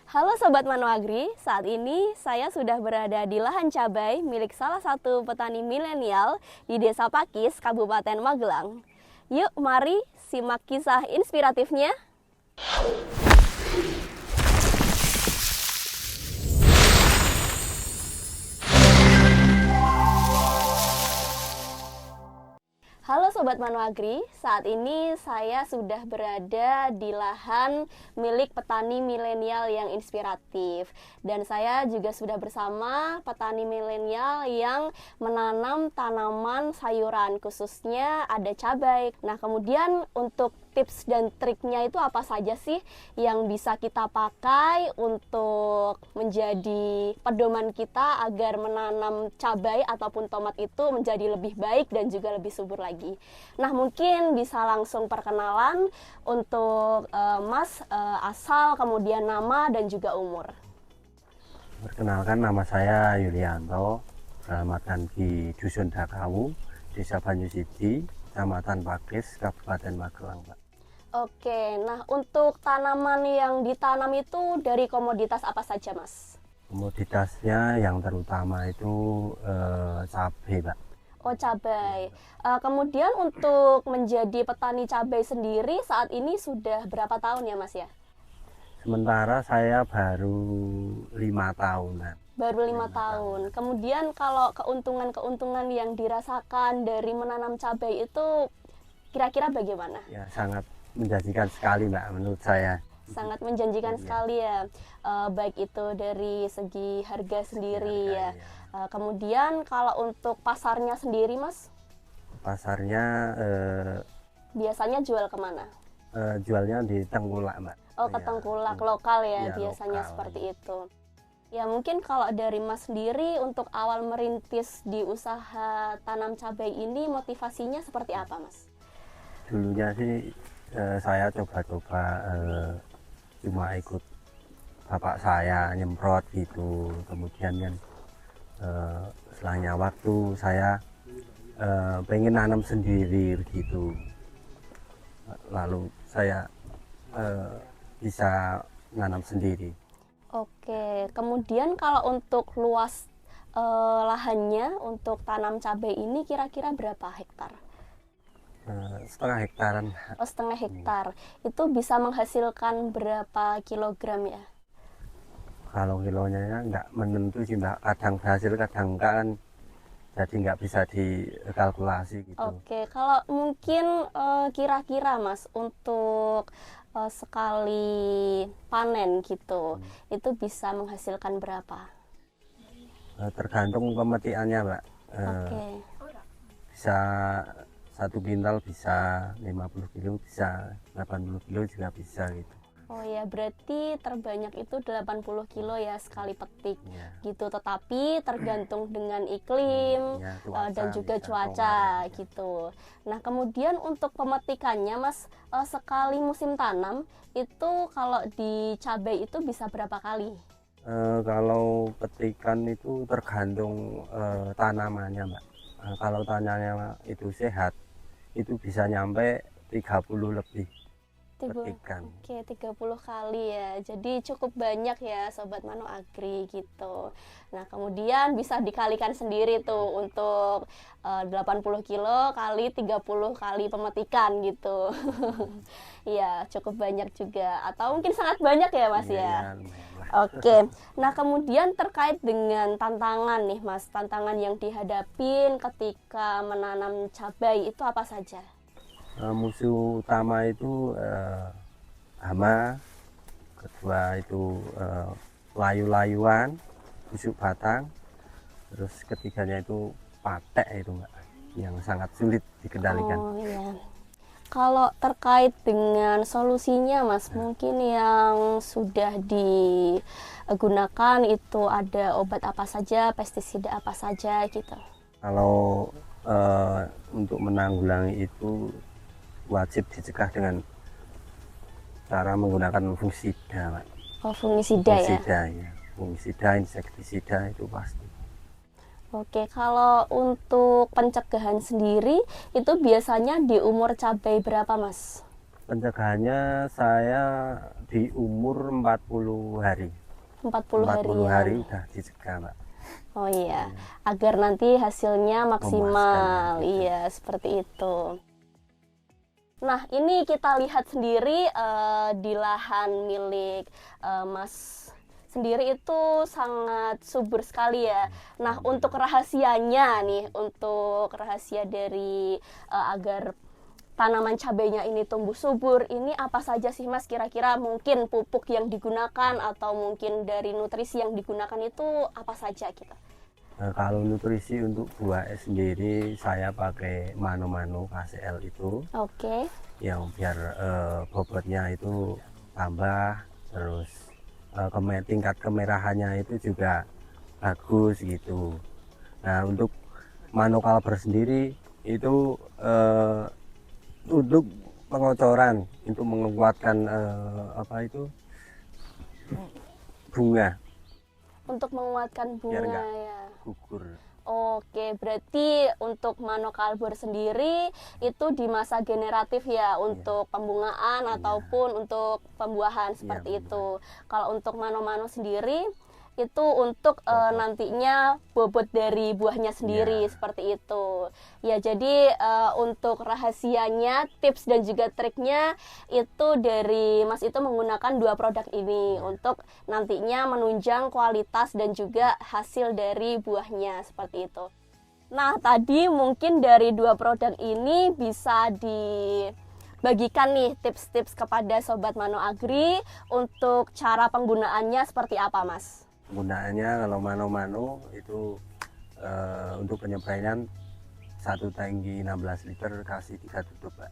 Halo Sobat Manoagri, saat ini saya sudah berada di lahan cabai milik salah satu petani milenial di Desa Pakis, Kabupaten Magelang. Yuk mari simak kisah inspiratifnya. Halo Sobat Manoagri, saat ini saya sudah berada di lahan milik petani milenial yang inspiratif. Dan saya juga sudah bersama petani milenial yang menanam tanaman sayuran, khususnya ada cabai. Nah, kemudian untuk tips dan triknya itu apa saja sih yang bisa kita pakai untuk menjadi pedoman kita agar menanam cabai ataupun tomat itu menjadi lebih baik dan juga lebih subur lagi. Nah, mungkin bisa langsung perkenalan untuk Mas, asal, kemudian nama dan juga umur. Perkenalkan, nama saya Yulianto, alamatkan di Dusun Dakawu, Desa Banyusidi, Kecamatan Pakis, Kabupaten Magelang, Pak. Oke, nah untuk tanaman yang ditanam itu dari komoditas apa saja, Mas? Komoditasnya yang terutama itu cabai, Pak. Oh, cabai. Kemudian untuk menjadi petani cabai sendiri saat ini sudah berapa tahun ya, Mas ya? Sementara saya baru 5 tahunan. Baru 5 tahun. Kemudian kalau keuntungan-keuntungan yang dirasakan dari menanam cabai itu kira-kira bagaimana? Ya, sangat menjanjikan sekali, Mbak, menurut saya. Sangat menjanjikan sekali ya, baik itu dari segi harga sendiri ya. Kemudian kalau untuk pasarnya sendiri, Mas? Pasarnya Biasanya jual kemana? jualnya di Tengkulak, Mbak. Oh, ke Tengkulak lokal ya, Iya, biasanya lokal, seperti itu. Ya, mungkin kalau dari Mas sendiri untuk awal merintis di usaha tanam cabai ini motivasinya seperti apa, Mas? Dulunya sih saya coba-coba cuma ikut bapak saya nyemprot gitu. Kemudian kan setelahnya waktu saya pengen nanam sendiri begitu. Lalu saya bisa nanam sendiri. Oke, kemudian kalau untuk luas lahannya untuk tanam cabai ini kira-kira berapa hektar? Setengah hektaran. Oh, setengah hektar. Itu bisa menghasilkan berapa kilogram ya? Kalau kilonya ya nggak menentu sih, Mbak. Kadang berhasil, kadang enggak kan. Jadi nggak bisa dikalkulasi gitu. Oke, kalau mungkin kira-kira Mas untuk sekali panen gitu, itu bisa menghasilkan berapa? Tergantung pemetiannya, Mbak. Oke. Bisa 1 kintal, bisa 50 kilo, bisa 80 kilo juga bisa gitu. Oh ya, berarti terbanyak itu 80 kilo ya sekali petik gitu. Tetapi tergantung dengan iklim Ya, cuaca, dan juga bisa cuaca pengaruh. gitu. Nah, kemudian untuk pemetikannya Mas, sekali musim tanam itu kalau di cabai itu bisa berapa kali? Kalau petikan itu tergantung tanamannya, Mbak. Kalau tanamannya itu sehat, itu bisa nyampe 30 lebih petikan. Oke, 30 kali ya. Jadi cukup banyak ya Sobat Manoagri gitu. Nah, kemudian bisa dikalikan sendiri tuh untuk 80 kilo kali 30 kali pemetikan gitu. Iya, cukup banyak juga. Atau mungkin sangat banyak ya Mas Iya, ya. ya, lumayan lah. Oke, nah kemudian terkait dengan tantangan nih Mas, tantangan yang dihadapin ketika menanam cabai itu apa saja? Musuh utama itu hama, kedua itu layu-layuan, busuk batang, terus ketiganya itu patek itu, Mbak, yang sangat sulit dikendalikan. Oh iya. Kalau terkait dengan solusinya Mas, mungkin yang sudah digunakan itu ada obat apa saja, pestisida apa saja gitu. Kalau untuk menanggulangi itu wajib dicegah dengan cara menggunakan fungisida, Pak. Oh, fungisida ya. Fungisida, ya. Fungisida, insektisida itu pasti. Oke, kalau untuk pencegahan sendiri itu biasanya di umur cabai berapa Mas? Pencegahannya saya di umur 40 hari. 40 40 harian. hari udah dicegah, Mbak. Oh iya, agar nanti hasilnya maksimal. Memuaskan, gitu. Iya, seperti itu. Nah, ini kita lihat sendiri di lahan milik Mas sendiri itu sangat subur sekali ya. Nah, untuk rahasianya nih, untuk rahasia dari agar tanaman cabainya ini tumbuh subur, ini apa saja sih Mas kira-kira? Mungkin pupuk yang digunakan atau mungkin dari nutrisi yang digunakan itu apa saja kita? Nah, kalau nutrisi untuk buah es sendiri saya pakai mano-mano KCL itu Oke. yang biar bobotnya itu tambah, terus tingkat kemerahannya itu juga bagus gitu. Nah, untuk mano kalber sendiri itu untuk pengocoran, untuk menguatkan bunga Untuk menguatkan biar bunga nggak ya. gugur. Oke, berarti untuk monokalbur sendiri itu di masa generatif ya, untuk pembungaan ataupun untuk pembuahan seperti itu. Kalau untuk mano-mano sendiri itu untuk nantinya bobot dari buahnya sendiri seperti itu. Ya, jadi untuk rahasianya, tips dan juga triknya itu dari Mas itu menggunakan dua produk ini untuk nantinya menunjang kualitas dan juga hasil dari buahnya seperti itu. Nah, tadi mungkin dari dua produk ini bisa dibagikan nih tips-tips kepada Sobat Mano Agri untuk cara penggunaannya seperti apa, Mas? Penggunaannya kalau mano-mano itu untuk penyepraian satu tangki 16 liter kasih 3 tutup, Pak.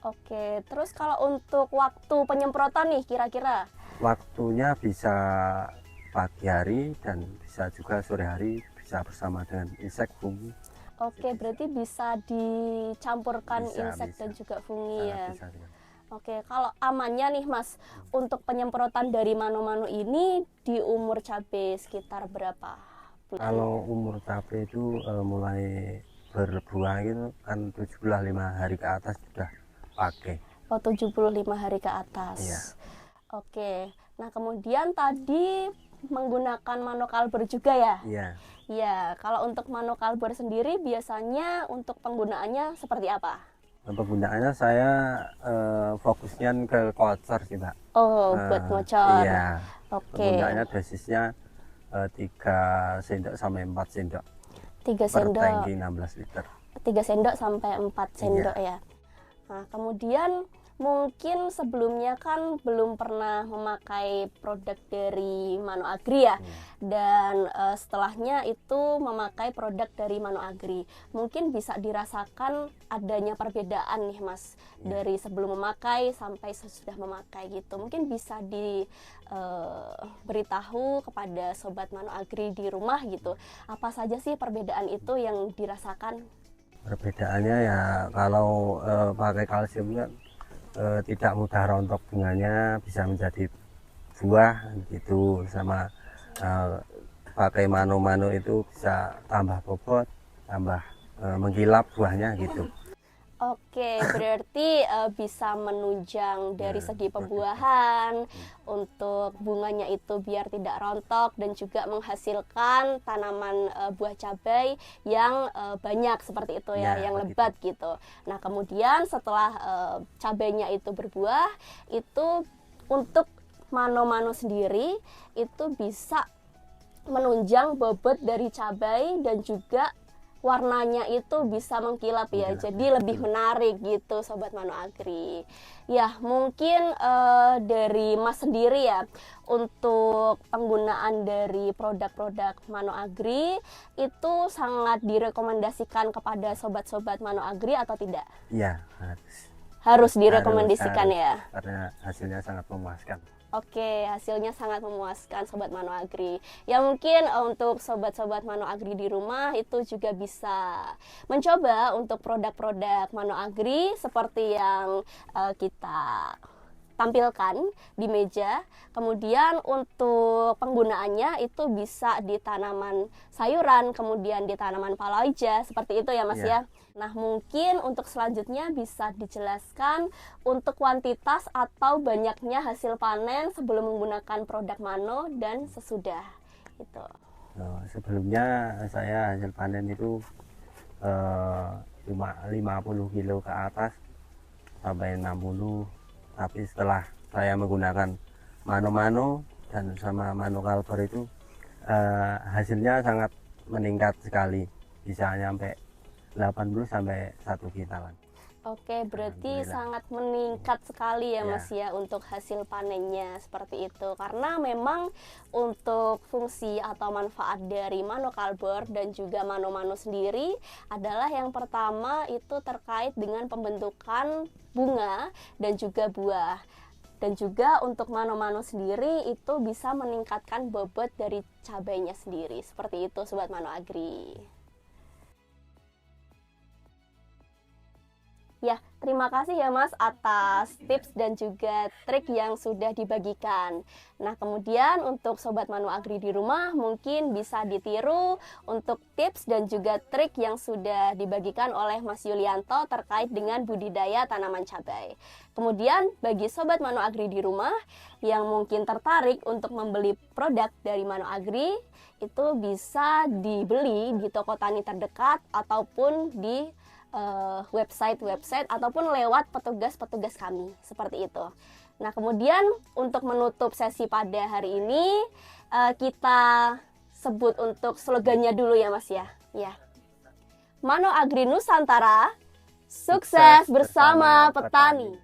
Oke, terus kalau untuk waktu penyemprotan nih kira-kira? Waktunya bisa pagi hari dan bisa juga sore hari, bisa bersama dengan insek fungi. Oke, berarti bisa dicampurkan insek Bisa. dan juga fungi ya. Bisa. Oke, kalau amannya nih Mas, untuk penyemprotan dari mano-mano ini di umur cabai sekitar berapa bulan? Kalau umur cabai itu mulai berbuah gitu kan 75 hari ke atas sudah pakai. Oh, 75 hari ke atas. Iya. Oke, nah kemudian tadi menggunakan manokalber juga ya? Iya. Ya, kalau untuk manokalber sendiri biasanya untuk penggunaannya seperti apa? Penggunaannya saya fokusnya ke kocar sih, Mbak. Oh, buat ngocor. Iya. Oke. Penggunaannya dosisnya 3 sendok sampai 4 sendok 3 per sendok. tangki 16 liter. 3 sendok sampai 4 sendok ya. Nah, kemudian mungkin sebelumnya kan belum pernah memakai produk dari Mano Agri ya. Dan setelahnya itu memakai produk dari Mano Agri. Mungkin bisa dirasakan adanya perbedaan nih Mas, dari sebelum memakai sampai sesudah memakai gitu. Mungkin bisa diberitahu kepada Sobat Mano Agri di rumah gitu. Apa saja sih perbedaan itu yang dirasakan? Perbedaannya ya kalau pakai kalsiumnya tidak mudah rontok bunganya, bisa menjadi buah gitu, sama pakai mano-mano itu bisa tambah bobot, tambah mengkilap buahnya gitu. Oke, berarti bisa menunjang dari segi pembuahan, untuk bunganya itu biar tidak rontok dan juga menghasilkan tanaman buah cabai yang banyak seperti itu ya, yang lebat gitu. Nah, kemudian setelah cabainya itu berbuah, itu untuk mano-mano sendiri itu bisa menunjang bobot dari cabai dan juga warnanya itu bisa mengkilap ya, jadi lebih menarik gitu Sobat Mano Agri. Ya, mungkin dari Mas sendiri ya, untuk penggunaan dari produk-produk Mano Agri itu sangat direkomendasikan kepada sobat-sobat Mano Agri atau tidak? Iya, harus direkomendasikan ya, karena hasilnya sangat memuaskan. Oke, hasilnya sangat memuaskan Sobat Mano Agri. Ya mungkin untuk sobat-sobat Mano Agri di rumah itu juga bisa mencoba untuk produk-produk Mano Agri seperti yang kita tampilkan di meja. Kemudian untuk penggunaannya itu bisa di tanaman sayuran, kemudian di tanaman palawija, seperti itu ya Mas ya. Nah, mungkin untuk selanjutnya bisa dijelaskan untuk kuantitas atau banyaknya hasil panen sebelum menggunakan produk Mano dan sesudah. Itu. Sebelumnya saya hasil panen itu cuma 50 kilo ke atas sampai 60. Tapi setelah saya menggunakan Mano dan sama Mano Culver itu hasilnya sangat meningkat sekali, bisa sampai 80 sampai 1 kintalan. Oke, berarti sangat meningkat sekali ya Mas ya untuk hasil panennya seperti itu. Karena memang untuk fungsi atau manfaat dari Mano Culver dan juga Mano sendiri adalah yang pertama itu terkait dengan pembentukan bunga dan juga buah. Dan juga untuk Mano sendiri itu bisa meningkatkan bobot dari cabainya sendiri. Seperti itu Sobat Mano Agri. Ya, terima kasih ya Mas atas tips dan juga trik yang sudah dibagikan. Nah, kemudian untuk Sobat Mano Agri di rumah mungkin bisa ditiru untuk tips dan juga trik yang sudah dibagikan oleh Mas Yulianto terkait dengan budidaya tanaman cabai. Kemudian bagi Sobat Mano Agri di rumah yang mungkin tertarik untuk membeli produk dari Mano Agri, itu bisa dibeli di toko tani terdekat ataupun di website ataupun lewat petugas kami seperti itu. Nah, kemudian untuk menutup sesi pada hari ini kita sebut untuk slogannya dulu ya Mas ya. Ya. Mano Agri Nusantara, sukses bersama petani.